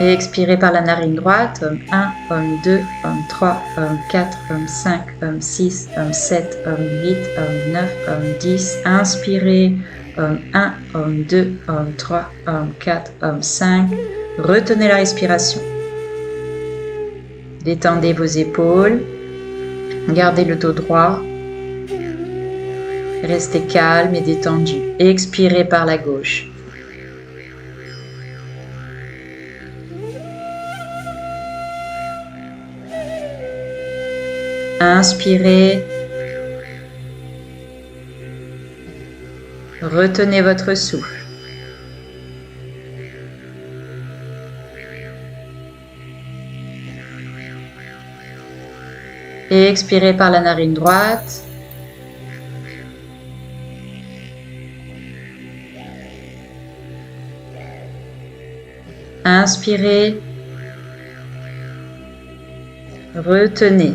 Et expirez par la narine droite. Homme 1, homme 2, homme 3, homme 4, homme 5, homme 6, homme 7, homme 8, homme 9, homme 10. Inspirez. Homme 1, homme 2, homme 3, homme 4, homme 5. Retenez la respiration. Détendez vos épaules. Gardez le dos droit. Restez calme et détendu. Expirez par la gauche. Inspirez. Retenez votre souffle. Et expirez par la narine droite. Inspirez. Retenez.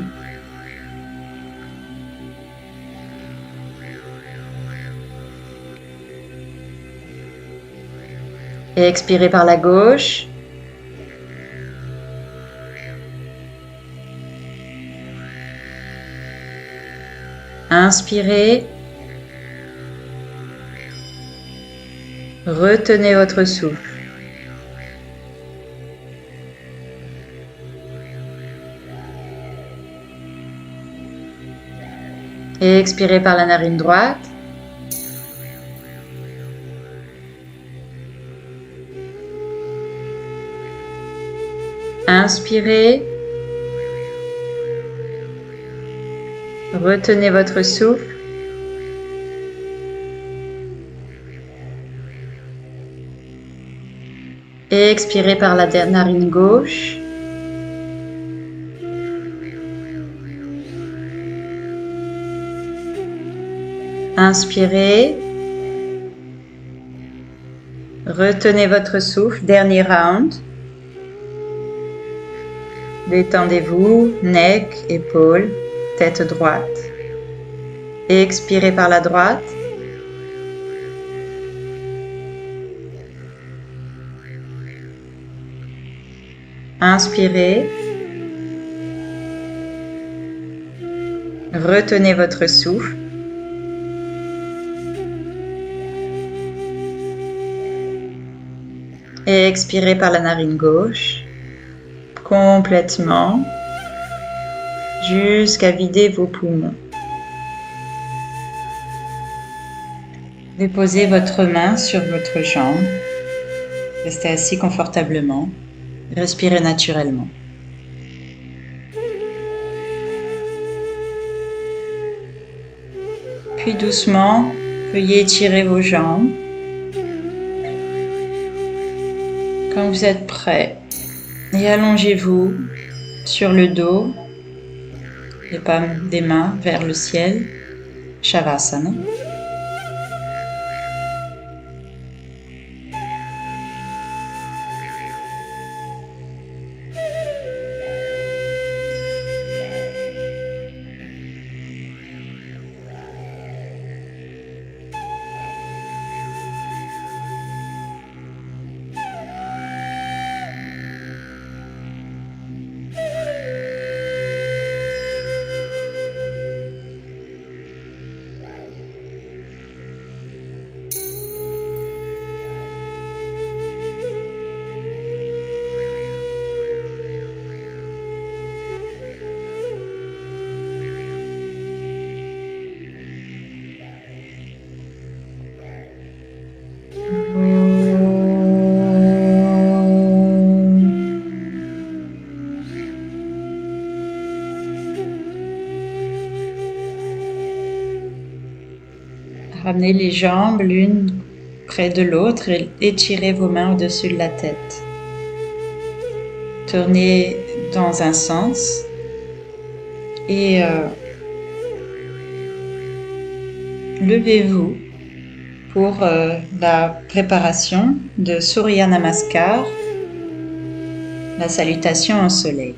Et expirez par la gauche. Inspirez. Retenez votre souffle. Et expirez par la narine droite. Inspirez. Retenez votre souffle. Et expirez par la narine gauche. Inspirez. Retenez votre souffle. Dernier round. Détendez-vous, neck, épaules, tête droite. Expirez par la droite. Inspirez. Retenez votre souffle. Et expirez par la narine gauche. Complètement. Jusqu'à vider vos poumons. Déposez votre main sur votre jambe. Restez assis confortablement. Respirez naturellement. Puis doucement, veuillez étirer vos jambes. Quand vous êtes prêt, et allongez-vous sur le dos, les palmes des mains vers le ciel, Shavasana. Ramenez les jambes l'une près de l'autre et étirez vos mains au-dessus de la tête. Tournez dans un sens et levez-vous pour la préparation de Surya Namaskar, la salutation au soleil.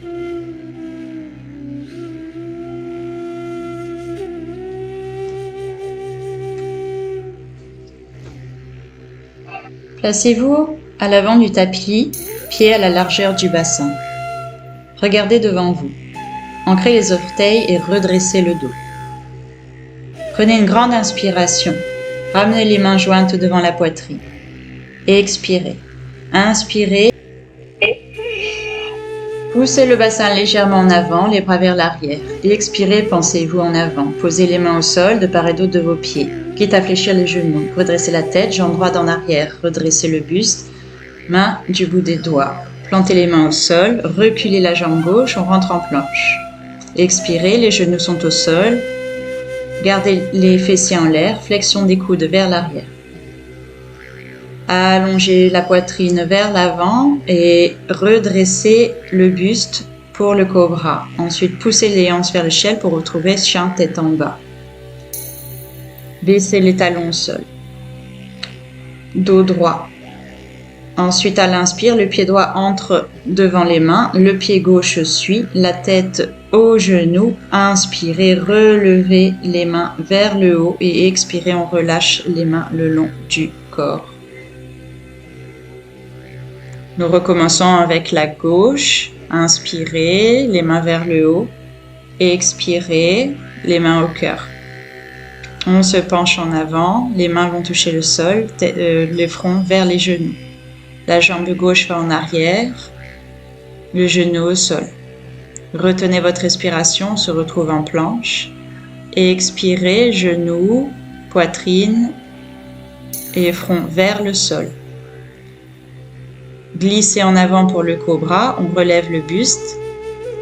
Placez-vous à l'avant du tapis, pieds à la largeur du bassin. Regardez devant vous. Ancrez les orteils et redressez le dos. Prenez une grande inspiration. Ramenez les mains jointes devant la poitrine. Et expirez. Inspirez. Poussez le bassin légèrement en avant, les bras vers l'arrière. Et expirez, pensez-vous en avant. Posez les mains au sol de part et d'autre de vos pieds, quitte à fléchir les genoux. Redressez la tête, jambes droites en arrière. Redressez le buste, main du bout des doigts. Plantez les mains au sol, reculez la jambe gauche, on rentre en planche. Expirez, les genoux sont au sol. Gardez les fessiers en l'air, flexion des coudes vers l'arrière. Allongez la poitrine vers l'avant et redressez le buste pour le cobra. Ensuite, poussez les hanches vers le ciel pour retrouver chien tête en bas. Baissez les talons au sol. Dos droit. Ensuite, à l'inspire, le pied droit entre devant les mains, le pied gauche suit, la tête au genou. Inspirez, relevez les mains vers le haut et expirez, on relâche les mains le long du corps. Nous recommençons avec la gauche. Inspirez, les mains vers le haut. Expirez, les mains au cœur. On se penche en avant, les mains vont toucher le sol, le front vers les genoux. La jambe gauche va en arrière, le genou au sol. Retenez votre respiration, on se retrouve en planche. Expirez, genoux, poitrine et front vers le sol. Glissez en avant pour le cobra, on relève le buste.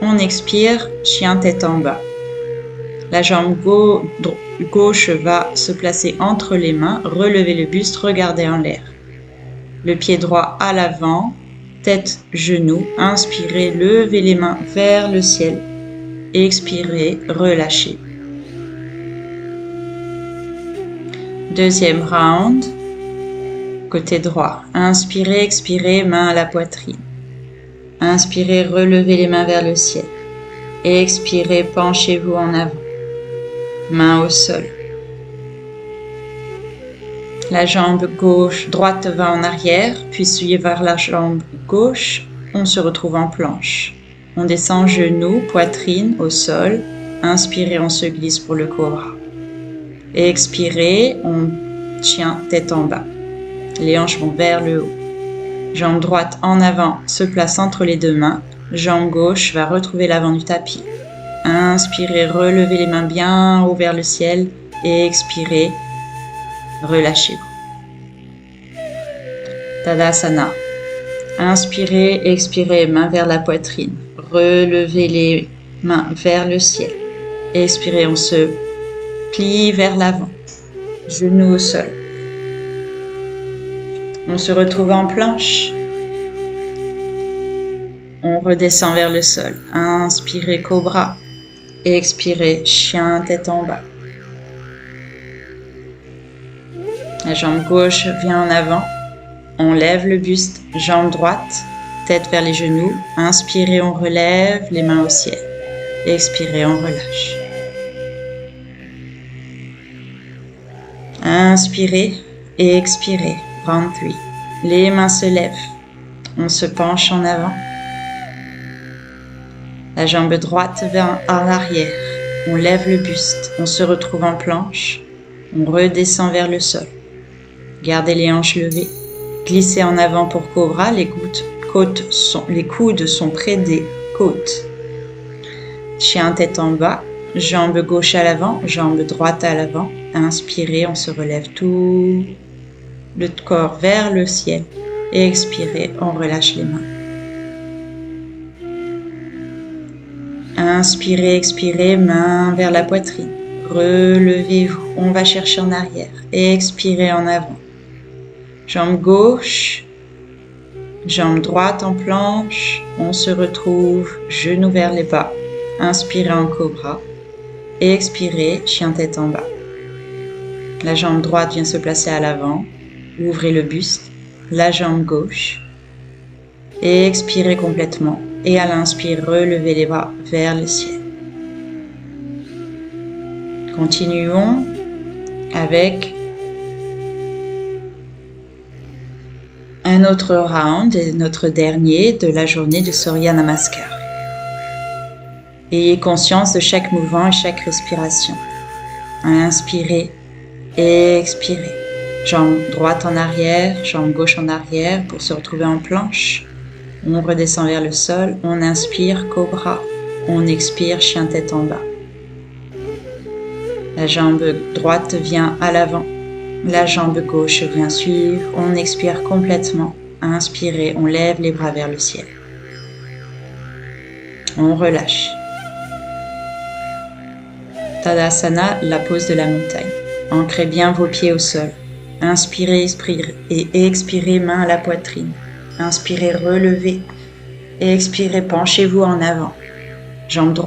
On expire, chien tête en bas. La jambe gauche va se placer entre les mains, relevez le buste, regardez en l'air. Le pied droit à l'avant, tête, genou. Inspirez, levez les mains vers le ciel. Expirez, relâchez. Deuxième round. Côté droit. Inspirez, expirez, main à la poitrine. Inspirez, relevez les mains vers le ciel. Expirez, penchez-vous en avant. Main au sol. La jambe droite va en arrière, puis suivez vers la jambe gauche. On se retrouve en planche. On descend genoux, poitrine au sol. Inspirez, on se glisse pour le cobra. Expirez, on chien tête en bas. Les hanches vont vers le haut. Jambe droite en avant se place entre les deux mains. Jambe gauche va retrouver l'avant du tapis. Inspirez, relevez les mains bien haut vers le ciel. Et expirez, relâchez-vous. Tadasana. Inspirez, expirez, main vers la poitrine. Relevez les mains vers le ciel. Expirez, on se plie vers l'avant. Genoux au sol. On se retrouve en planche. On redescend vers le sol. Inspirez, cobra. Expirez, chien tête en bas. La jambe gauche vient en avant. On lève le buste, jambe droite, tête vers les genoux. Inspirez, on relève les mains au ciel. Expirez, on relâche. Inspirez et expirez. Round 3. Les mains se lèvent. On se penche en avant. La jambe droite va en arrière. On lève le buste. On se retrouve en planche. On redescend vers le sol. Gardez les hanches levées. Glissez en avant pour cobra. Les coudes sont près des côtes. Chien tête en bas. Jambe gauche à l'avant. Jambe droite à l'avant. Inspirez, on se relève tout le corps vers le ciel. Et expirez, on relâche les mains. Inspirez, expirez, main vers la poitrine. Relevez-vous, on va chercher en arrière. Expirez en avant. Jambe gauche, jambe droite en planche. On se retrouve, genoux vers les bas. Inspirez en cobra. Expirez, chien tête en bas. La jambe droite vient se placer à l'avant. Ouvrez le buste, la jambe gauche. Expirez complètement. Et à l'inspire, relevez les bras vers le ciel. Continuons avec Un autre round et notre dernier de la journée de Surya Namaskar. Ayez conscience de chaque mouvement et chaque respiration. Inspirez et expirez. Jambe droite en arrière, jambe gauche en arrière pour se retrouver en planche. On redescend vers le sol, on inspire, cobra. On expire, chien tête en bas. La jambe droite vient à l'avant. La jambe gauche vient suivre. On expire complètement. Inspirez, on lève les bras vers le ciel. On relâche. Tadasana, la pose de la montagne. Ancrez bien vos pieds au sol. Inspirez, expirez et expirez, main à la poitrine. Inspirez, relevez. Et expirez, penchez-vous en avant. Jambe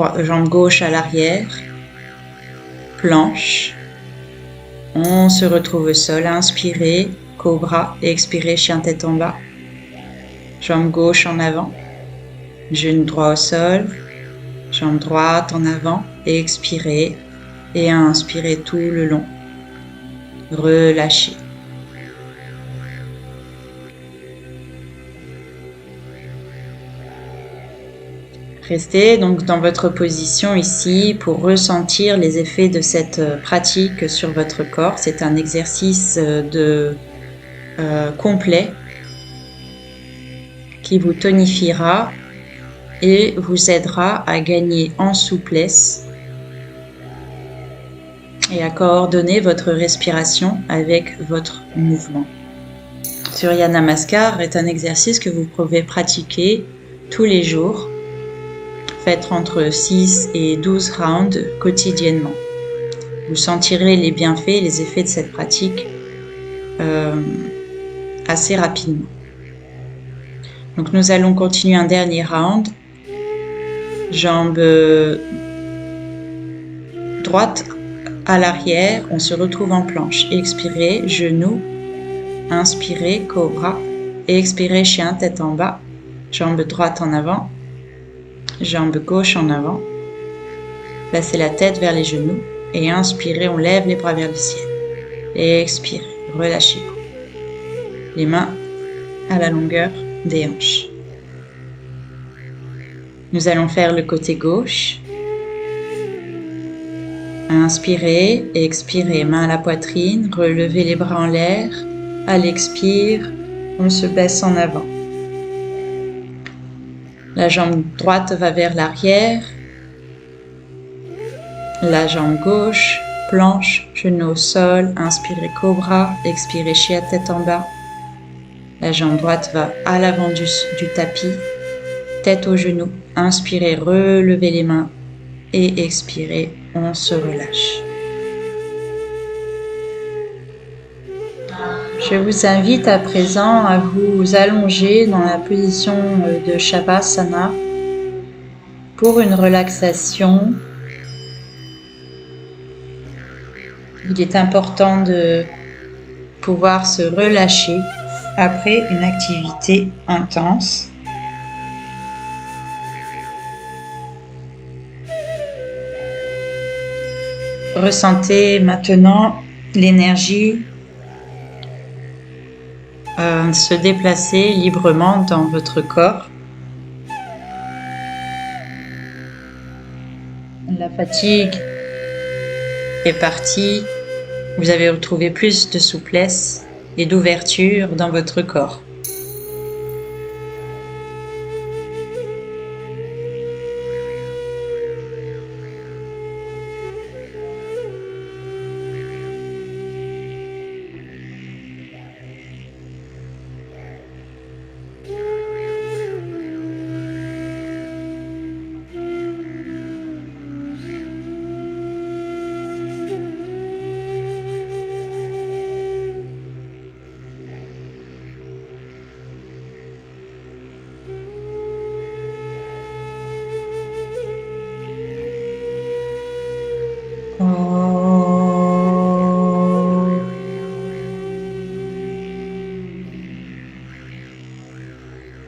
gauche à l'arrière. Planche. On se retrouve au sol. Inspirez, cobra. Et expirez, chien tête en bas. Jambe gauche en avant. Genou droit au sol. Jambe droite en avant. Et expirez. Et inspirez tout le long. Relâchez. Restez donc dans votre position ici pour ressentir les effets de cette pratique sur votre corps. C'est un exercice complet qui vous tonifiera et vous aidera à gagner en souplesse et à coordonner votre respiration avec votre mouvement. Surya Namaskar est un exercice que vous pouvez pratiquer tous les jours. Faites entre 6 et 12 rounds quotidiennement. Vous sentirez les bienfaits et les effets de cette pratique assez rapidement. Donc nous allons continuer un dernier round. Jambe droite à l'arrière, on se retrouve en planche. Expirez, genou. Inspirez, cobra. Expirez, chien, tête en bas. Jambe droite en avant. Jambe gauche en avant. Placez la tête vers les genoux. Et inspirez, on lève les bras vers le ciel. Et expirez, relâchez. Les mains à la longueur des hanches. Nous allons faire le côté gauche. Inspirez, expirez, main à la poitrine, relevez les bras en l'air. À l'expire, on se baisse en avant. La jambe droite va vers l'arrière. La jambe gauche, planche, genou au sol. Inspirez, cobra, expirez, chien tête en bas. La jambe droite va à l'avant du tapis, tête aux genoux. Inspirez, relevez les mains et expirez, on se relâche. Je vous invite à présent à vous allonger dans la position de Shavasana pour une relaxation. Il est important de pouvoir se relâcher après une activité intense. Ressentez maintenant l'énergie se déplacer librement dans votre corps. La fatigue est partie. Vous avez retrouvé plus de souplesse et d'ouverture dans votre corps.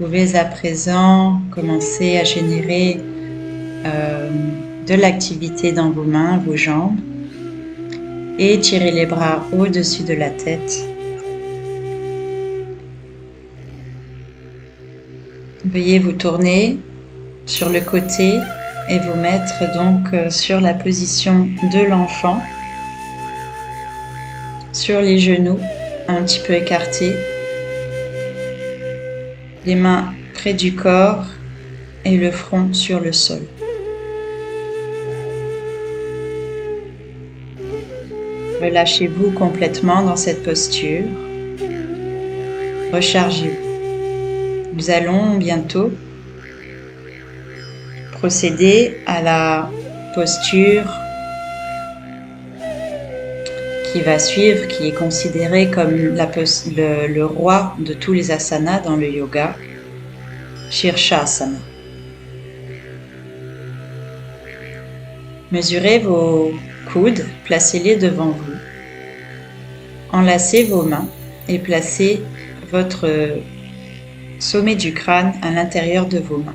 Vous pouvez à présent commencer à générer de l'activité dans vos mains, vos jambes, et tirer les bras au-dessus de la tête. Veuillez vous tourner sur le côté et vous mettre donc sur la position de l'enfant, sur les genoux un petit peu écartés, les mains près du corps et le front sur le sol. Relâchez-vous complètement dans cette posture. Rechargez-vous. Nous allons bientôt procéder à la posture qui va suivre, qui est considérée comme le roi de tous les asanas dans le yoga, Shirshasana. Mesurez vos coudes, placez-les devant vous. Enlacez vos mains et placez votre sommet du crâne à l'intérieur de vos mains.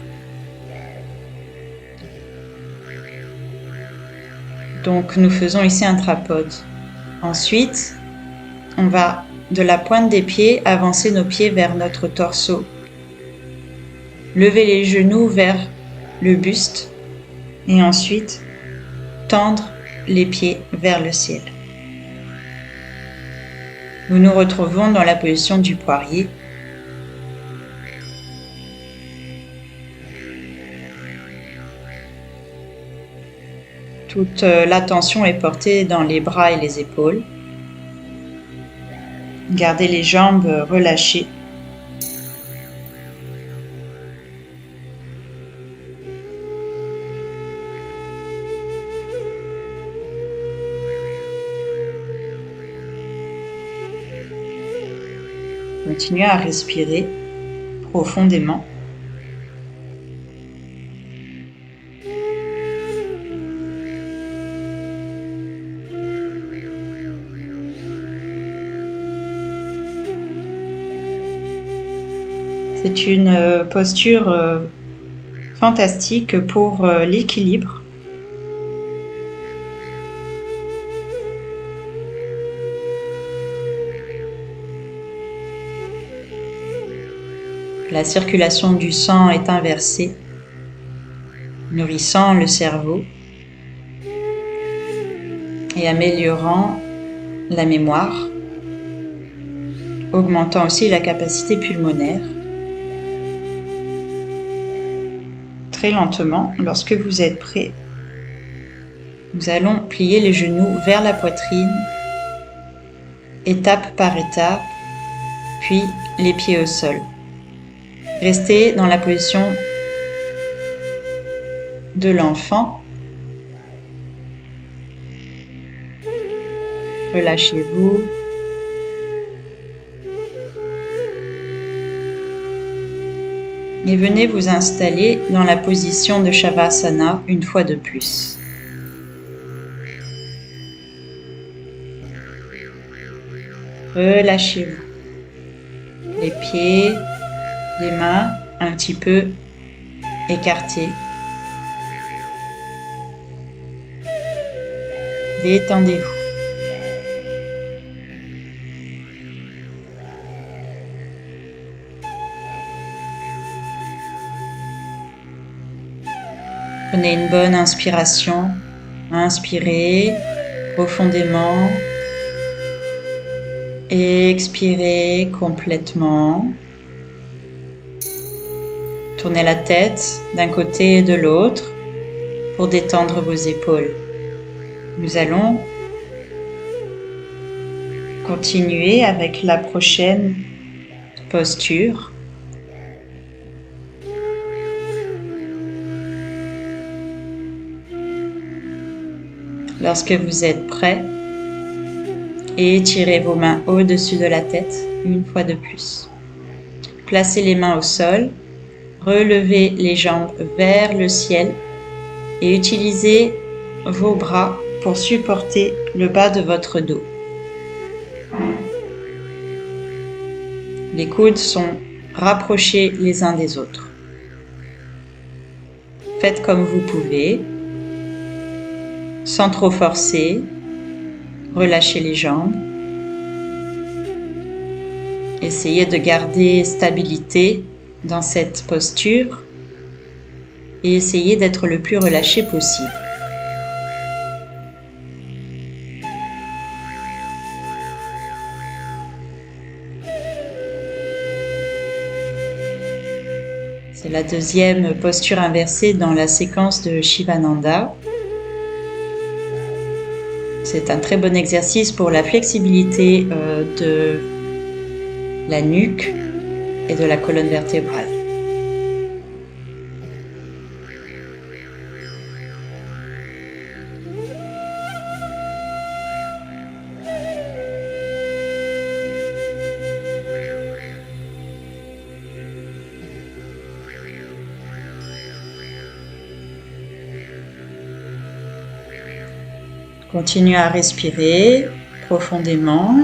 Donc nous faisons ici un trapode. Ensuite, on va de la pointe des pieds avancer nos pieds vers notre torse. Lever les genoux vers le buste et ensuite tendre les pieds vers le ciel. Nous nous retrouvons dans la position du poirier. Toute l'attention est portée dans les bras et les épaules. Gardez les jambes relâchées. Continuez à respirer profondément. C'est une posture fantastique pour l'équilibre. La circulation du sang est inversée, nourrissant le cerveau et améliorant la mémoire, augmentant aussi la capacité pulmonaire. Très lentement, lorsque vous êtes prêt, nous allons plier les genoux vers la poitrine, étape par étape, puis les pieds au sol. Restez dans la position de l'enfant. Relâchez-vous. Et venez vous installer dans la position de Shavasana une fois de plus. Relâchez-vous. Les pieds, les mains un petit peu écartées. Détendez-vous. Prenez une bonne inspiration. Inspirez profondément. Expirez complètement. Tournez la tête d'un côté et de l'autre pour détendre vos épaules. Nous allons continuer avec la prochaine posture. Lorsque vous êtes prêt, étirez vos mains au-dessus de la tête une fois de plus. Placez les mains au sol, relevez les jambes vers le ciel et utilisez vos bras pour supporter le bas de votre dos. Les coudes sont rapprochés les uns des autres. Faites comme vous pouvez, sans trop forcer. Relâchez les jambes. Essayez de garder stabilité dans cette posture et essayez d'être le plus relâché possible. C'est la deuxième posture inversée dans la séquence de Shivananda. C'est un très bon exercice pour la flexibilité de la nuque et de la colonne vertébrale. Continuez à respirer profondément.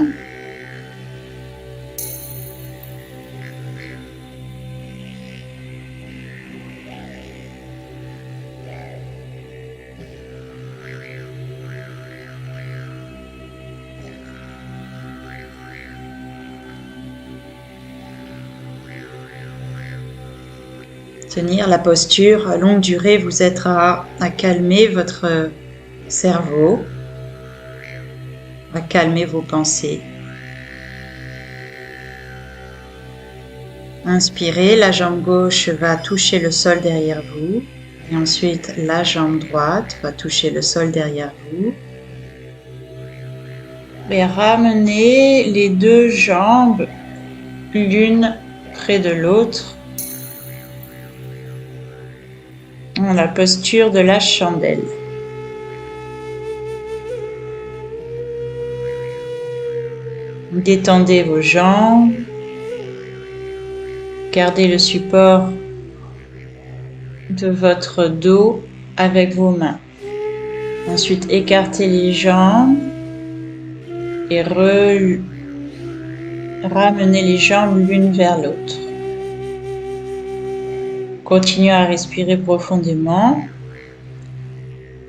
Tenir la posture à longue durée vous aidera à calmer votre cerveau, à calmer vos pensées. Inspirez, la jambe gauche va toucher le sol derrière vous. Et ensuite, la jambe droite va toucher le sol derrière vous. Et ramenez les deux jambes l'une près de l'autre dans la posture de la chandelle. Détendez vos jambes. Gardez le support de votre dos avec vos mains. Ensuite, écartez les jambes et ramenez les jambes l'une vers l'autre. Continuez à respirer profondément.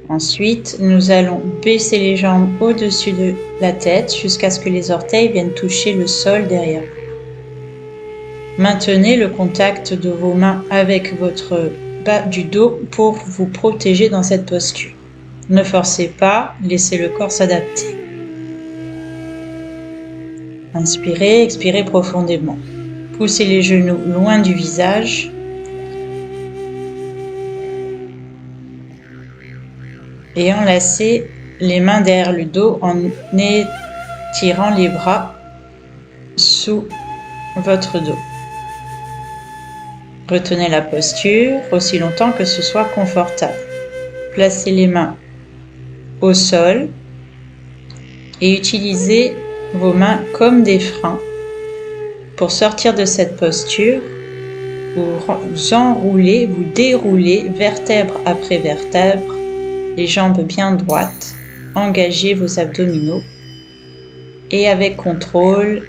Ensuite, nous allons baisser les jambes au-dessus de la tête jusqu'à ce que les orteils viennent toucher le sol derrière vous. Maintenez le contact de vos mains avec votre bas du dos pour vous protéger dans cette posture. Ne forcez pas, laissez le corps s'adapter. Inspirez, expirez profondément. Poussez les genoux loin du visage. Et enlacez les mains derrière le dos en étirant les bras sous votre dos. Retenez la posture aussi longtemps que ce soit confortable. Placez les mains au sol et utilisez vos mains comme des freins pour sortir de cette posture. Vous enroulez, vous déroulez vertèbre après vertèbre, les jambes bien droites, engagez vos abdominaux et avec contrôle,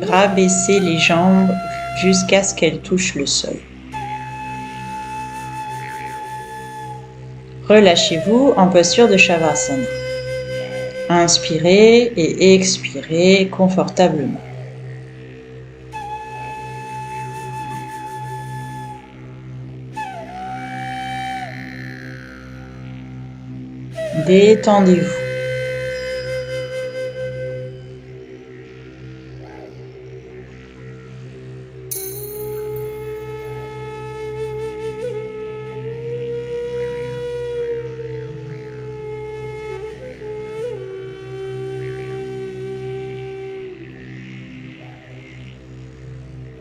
rabaissez les jambes jusqu'à ce qu'elles touchent le sol. Relâchez-vous en posture de Shavasana. Inspirez et expirez confortablement. Détendez-vous.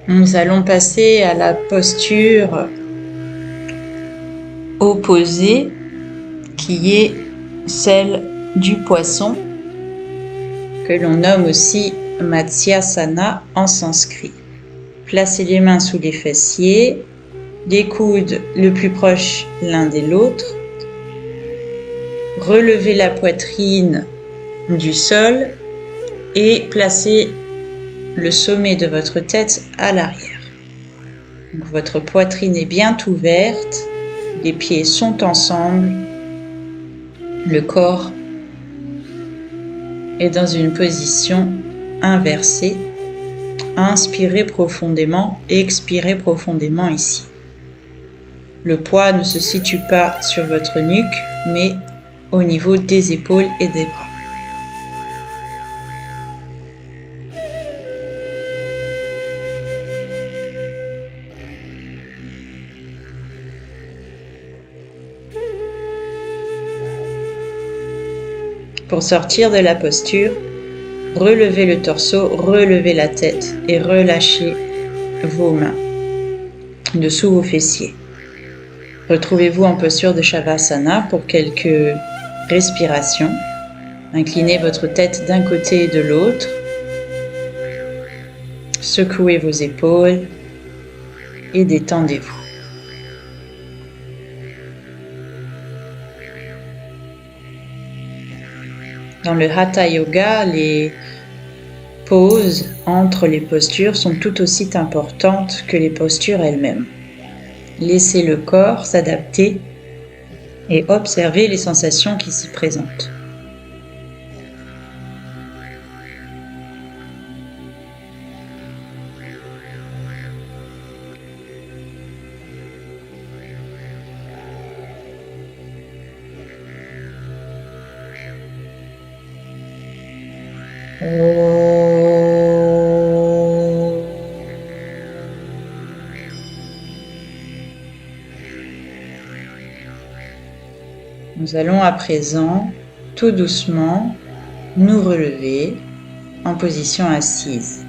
Nous allons passer à la posture opposée qui est celle du poisson, que l'on nomme aussi Matsyasana en sanskrit. Placez les mains sous les fessiers, les coudes le plus proches l'un de l'autre. Relevez la poitrine du sol et placez le sommet de votre tête à l'arrière. Donc, votre poitrine est bien ouverte, les pieds sont ensemble, le corps est dans une position inversée Inspirez profondément, expirez profondément ici. Le poids ne se situe pas sur votre nuque, mais au niveau des épaules et des bras. Pour sortir de la posture, relevez le torseau, relevez la tête et relâchez vos mains dessous vos fessiers. Retrouvez-vous en posture de Shavasana pour quelques respirations. Inclinez votre tête d'un côté et de l'autre. Secouez vos épaules et détendez-vous. Dans le Hatha Yoga, les pauses entre les postures sont tout aussi importantes que les postures elles-mêmes. Laissez le corps s'adapter et observez les sensations qui s'y présentent. Nous allons à présent, tout doucement, nous relever en position assise.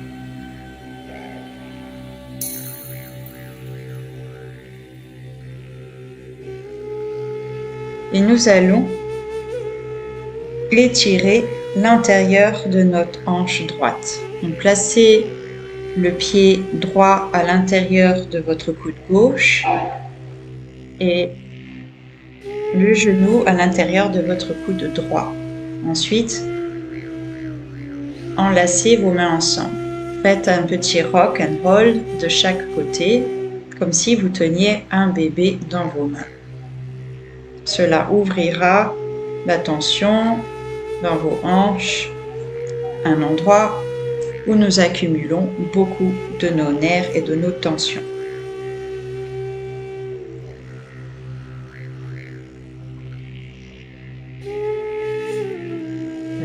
Et nous allons étirer l'intérieur de notre hanche droite. Donc placez le pied droit à l'intérieur de votre coude gauche et le genou à l'intérieur de votre coude droit. Ensuite, enlacez vos mains ensemble. Faites un petit rock and roll de chaque côté, comme si vous teniez un bébé dans vos mains. Cela ouvrira la tension dans vos hanches, un endroit où nous accumulons beaucoup de nos nerfs et de nos tensions.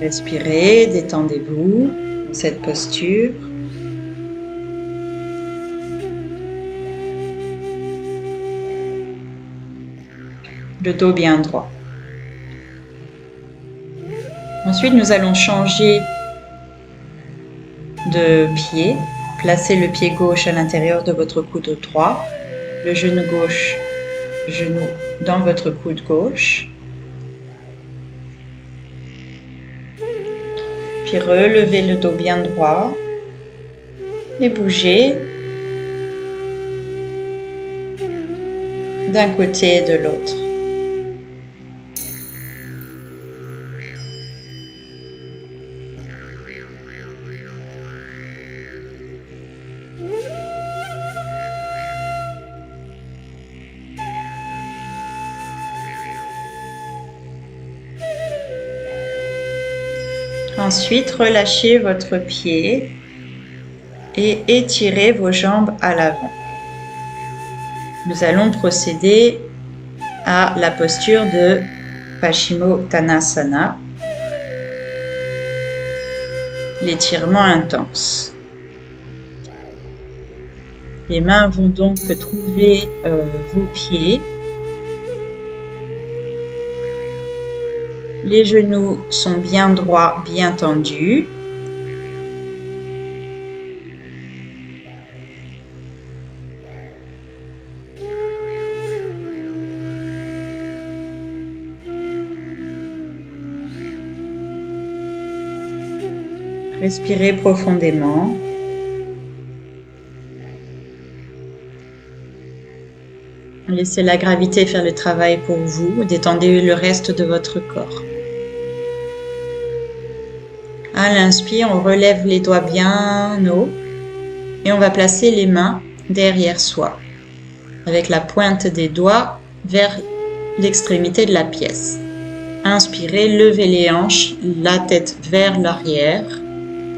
Respirez, détendez-vous dans cette posture. Le dos bien droit. Ensuite, nous allons changer de pied. Placez le pied gauche à l'intérieur de votre coude droit, le genou gauche, genou dans votre coude gauche. Puis relevez le dos bien droit et bougez d'un côté et de l'autre. Ensuite, relâchez votre pied et étirez vos jambes à l'avant. Nous allons procéder à la posture de Paschimottanasana, l'étirement intense. Les mains vont donc trouver vos pieds. Les genoux sont bien droits, bien tendus. Respirez profondément. Laissez la gravité faire le travail pour vous. Détendez le reste de votre corps. À l'inspire, on relève les doigts bien haut et on va placer les mains derrière soi, avec la pointe des doigts vers l'extrémité de la pièce. Inspirez, levez les hanches, la tête vers l'arrière.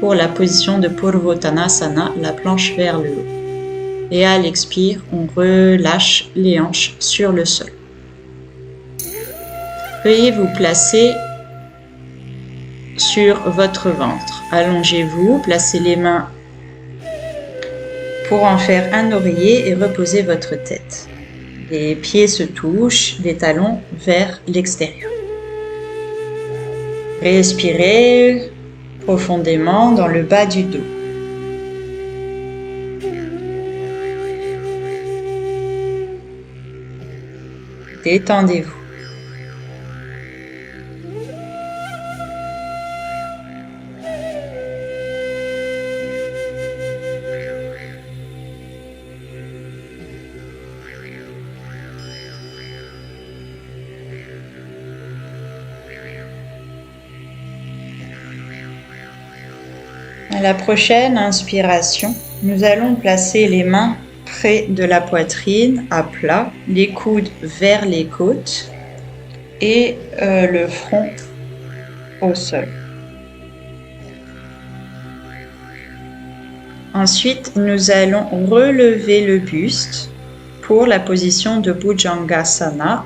pour la position de Purvottanasana, la planche vers le haut. Et à l'expire, on relâche les hanches sur le sol. Veuillez vous placer sur votre ventre. Allongez-vous, placez les mains pour en faire un oreiller et reposez votre tête. Les pieds se touchent, les talons vers l'extérieur. Respirez profondément dans le bas du dos. Détendez-vous. À la prochaine inspiration, nous allons placer les mains près de la poitrine, à plat, les coudes vers les côtes et le front au sol. Ensuite, nous allons relever le buste pour la position de Bhujangasana,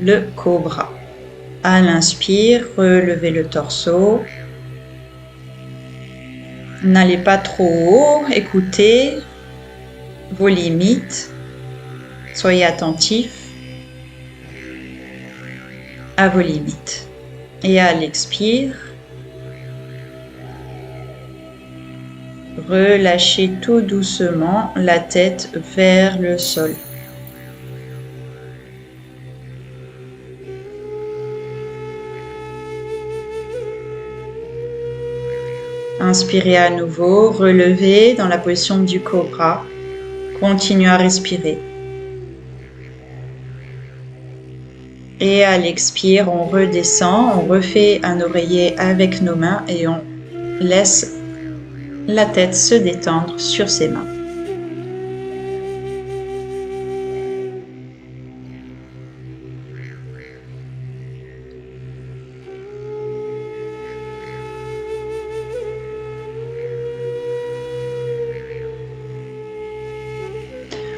le cobra. À l'inspire, relevez le torse. N'allez pas trop haut, écoutez vos limites, soyez attentifs à vos limites. Et à l'expire, relâchez tout doucement la tête vers le sol. Inspirez à nouveau, relevez dans la position du cobra. Continuez à respirer. Et à l'expire, on redescend, on refait un oreiller avec nos mains et on laisse la tête se détendre sur ses mains.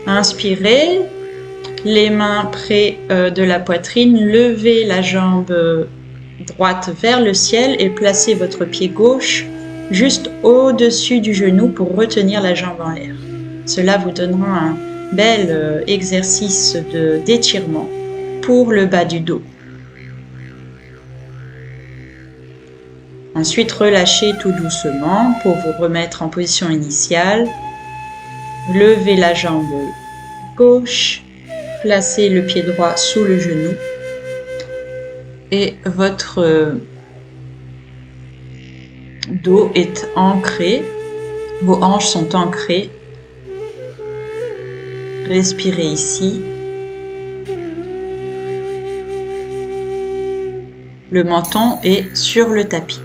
Inspirez, les mains près de la poitrine, levez la jambe droite vers le ciel et placez votre pied gauche juste au-dessus du genou pour retenir la jambe en l'air. Cela vous donnera un bel exercice d'étirement pour le bas du dos. Ensuite, relâchez tout doucement pour vous remettre en position initiale. Levez la jambe gauche, placez le pied droit sous le genou et votre dos est ancré, vos hanches sont ancrées. Respirez ici. Le menton est sur le tapis.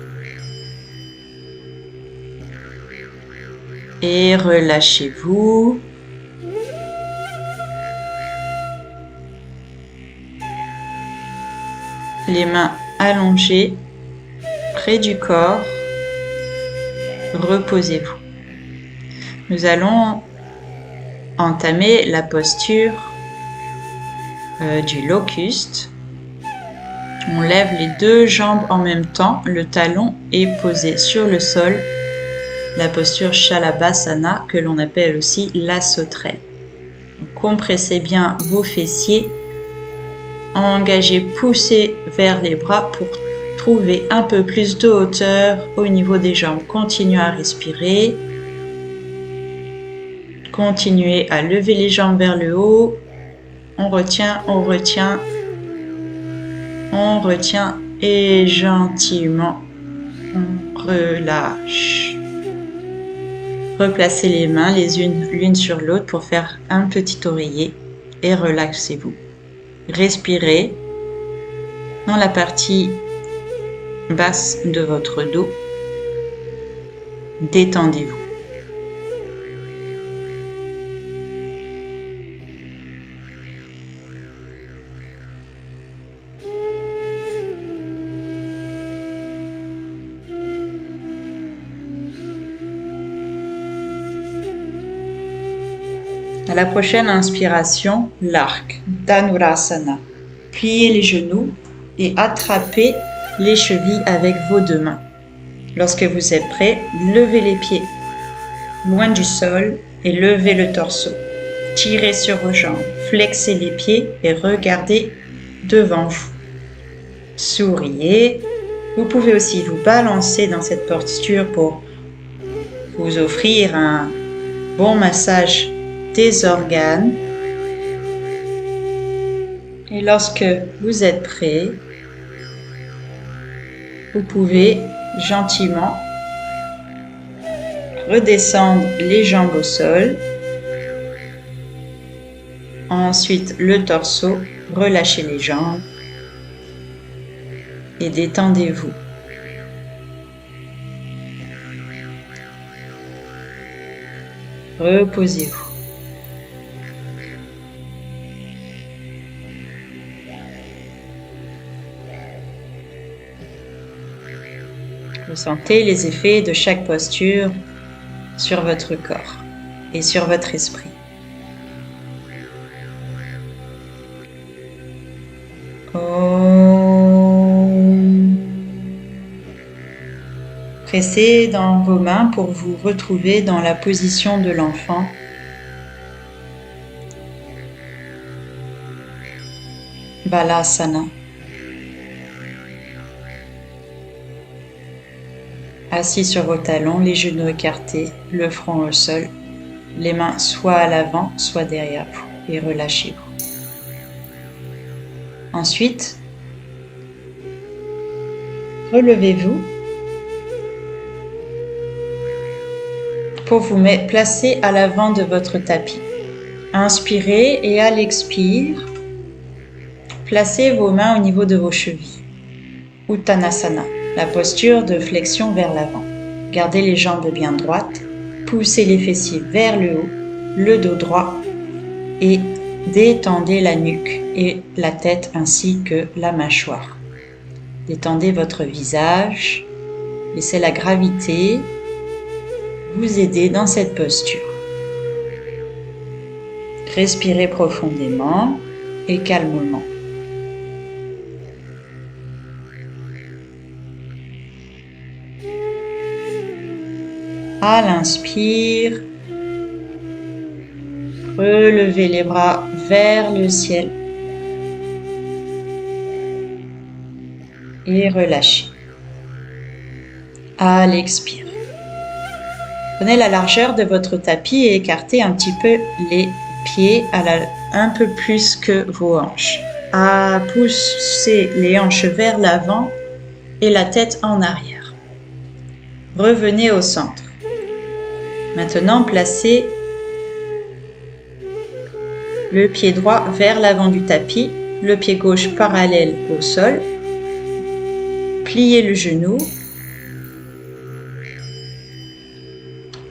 Et relâchez-vous. Les mains allongées près du corps. Reposez-vous. Nous allons entamer la posture du locuste. On lève les deux jambes en même temps. Le talon est posé sur le sol. La posture Shalabhasana, que l'on appelle aussi la sauterelle. Compressez bien vos fessiers. Engagez, poussez vers les bras pour trouver un peu plus de hauteur au niveau des jambes. Continuez à respirer. Continuez à lever les jambes vers le haut. On retient, on retient. On retient et gentiment on relâche. Replacez les mains les unes l'une sur l'autre pour faire un petit oreiller et relaxez-vous. Respirez dans la partie basse de votre dos. Détendez-vous. À la prochaine inspiration, l'arc, Dhanurasana. Pliez les genoux et attrapez les chevilles avec vos deux mains. Lorsque vous êtes prêt, levez les pieds loin du sol et levez le torse. Tirez sur vos jambes, flexez les pieds et regardez devant vous. Souriez. Vous pouvez aussi vous balancer dans cette posture pour vous offrir un bon massage des organes. Et lorsque vous êtes prêt, vous pouvez gentiment redescendre les jambes au sol. Ensuite, le torse, relâchez les jambes et détendez-vous. Reposez-vous. Ressentez les effets de chaque posture sur votre corps et sur votre esprit. Pressez dans vos mains pour vous retrouver dans la position de l'enfant. Balasana. Assis sur vos talons, les genoux écartés, le front au sol, les mains soit à l'avant, soit derrière vous, et relâchez-vous. Ensuite, relevez-vous pour vous placer à l'avant de votre tapis. Inspirez et à l'expire, placez vos mains au niveau de vos chevilles. Uttanasana, la posture de flexion vers l'avant. Gardez les jambes bien droites, poussez les fessiers vers le haut, le dos droit et détendez la nuque et la tête ainsi que la mâchoire. Détendez votre visage, laissez la gravité vous aider dans cette posture. Respirez profondément et calmement. À l'inspire, relevez les bras vers le ciel et relâchez. À l'expire, prenez la largeur de votre tapis et écartez un petit peu les pieds un peu plus que vos hanches. À pousser les hanches vers l'avant et la tête en arrière. Revenez au centre. Maintenant, placez le pied droit vers l'avant du tapis, le pied gauche parallèle au sol. Pliez le genou.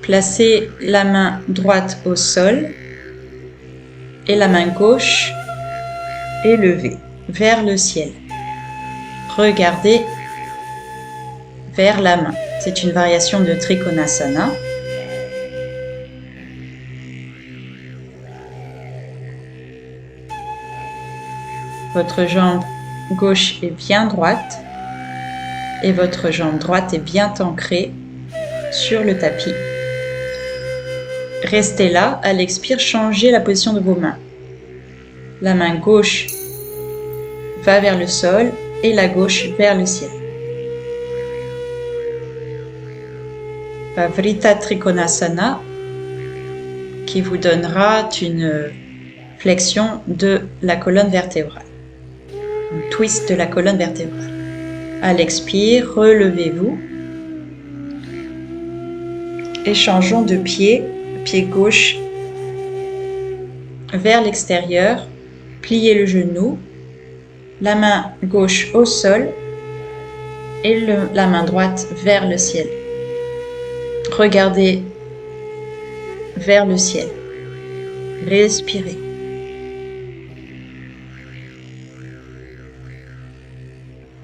Placez la main droite au sol et la main gauche élevée vers le ciel. Regardez vers la main. C'est une variation de Trikonasana. Votre jambe gauche est bien droite et votre jambe droite est bien ancrée sur le tapis. Restez là, à l'expire, changez la position de vos mains. La main gauche va vers le sol et la gauche vers le ciel. Pavrita Trikonasana qui vous donnera une flexion de la colonne vertébrale. Un twist de la colonne vertébrale. À l'expire, relevez-vous et changeons de pied. Pied gauche vers l'extérieur, pliez le genou, la main gauche au sol et la main droite vers le ciel. Regardez vers le ciel. Respirez.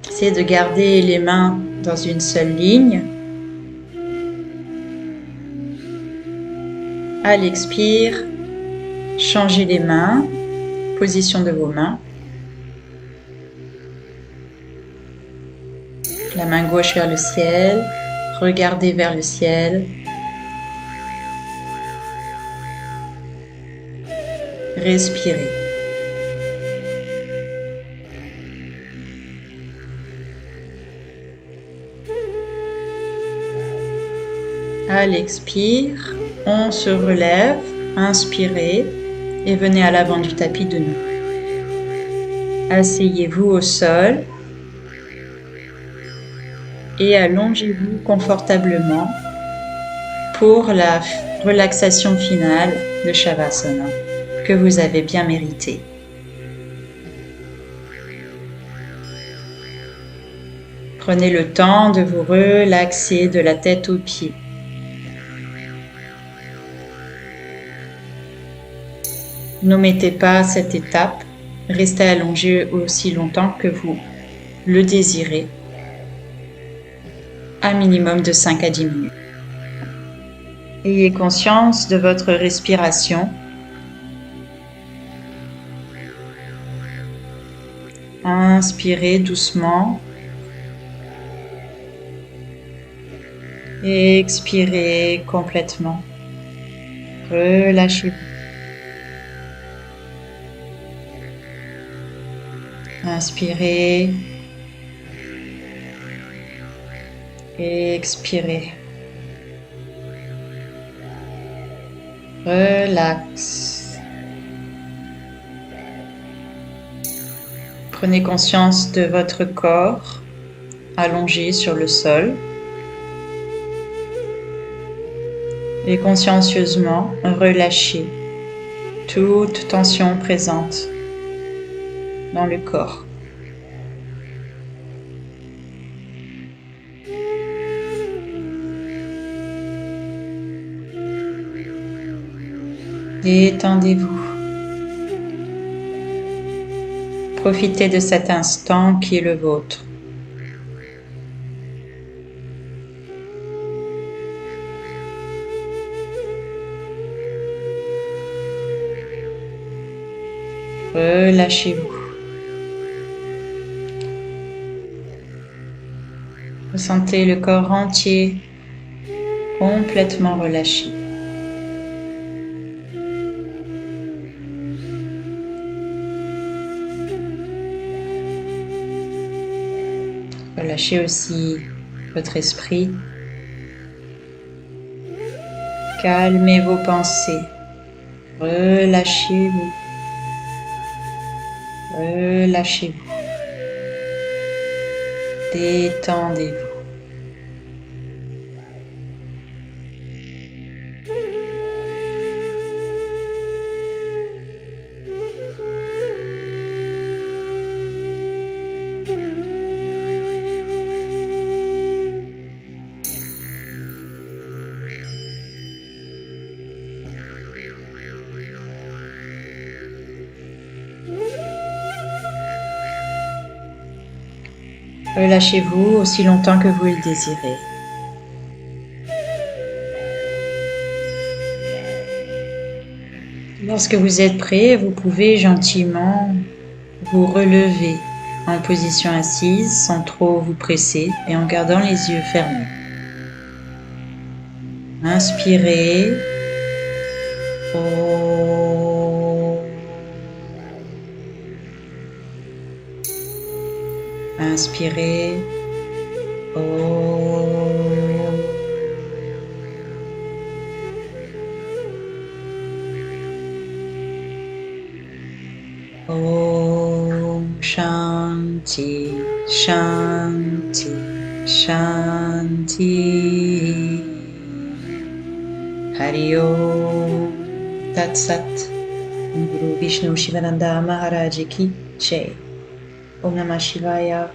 Essayez de garder les mains dans une seule ligne. À l'expire, Changez les mains, position de vos mains. La main gauche vers le ciel, regardez vers le ciel. Respirez. À l'expire, on se relève, inspirez et venez à l'avant du tapis de nouveau. Asseyez-vous au sol et allongez-vous confortablement pour la relaxation finale de Shavasana que vous avez bien mérité. Prenez le temps de vous relaxer de la tête aux pieds. N'omettez pas cette étape, restez allongé aussi longtemps que vous le désirez, un minimum de 5 à 10 minutes. Ayez conscience de votre respiration. Inspirez doucement. Expirez complètement. Relâchez-vous. Inspirez. Expirez. Relax. Prenez conscience de votre corps allongé sur le sol et consciencieusement relâchez toute tension présente dans le corps. Détendez-vous. Profitez de cet instant qui est le vôtre. Relâchez-vous. Ressentez le corps entier complètement relâché. Relâchez aussi votre esprit. Calmez vos pensées. Relâchez-vous. Relâchez-vous. Détendez-vous. Relâchez-vous aussi longtemps que vous le désirez. Lorsque vous êtes prêt, vous pouvez gentiment vous relever en position assise sans trop vous presser et en gardant les yeux fermés. Inspirez. Inspirez. Om Shanti, Shanti, Shanti. Hari Om Tat Sat. Guru Vishnu Shivananda Maharaj Ki Jai. Om Namah Shivaya.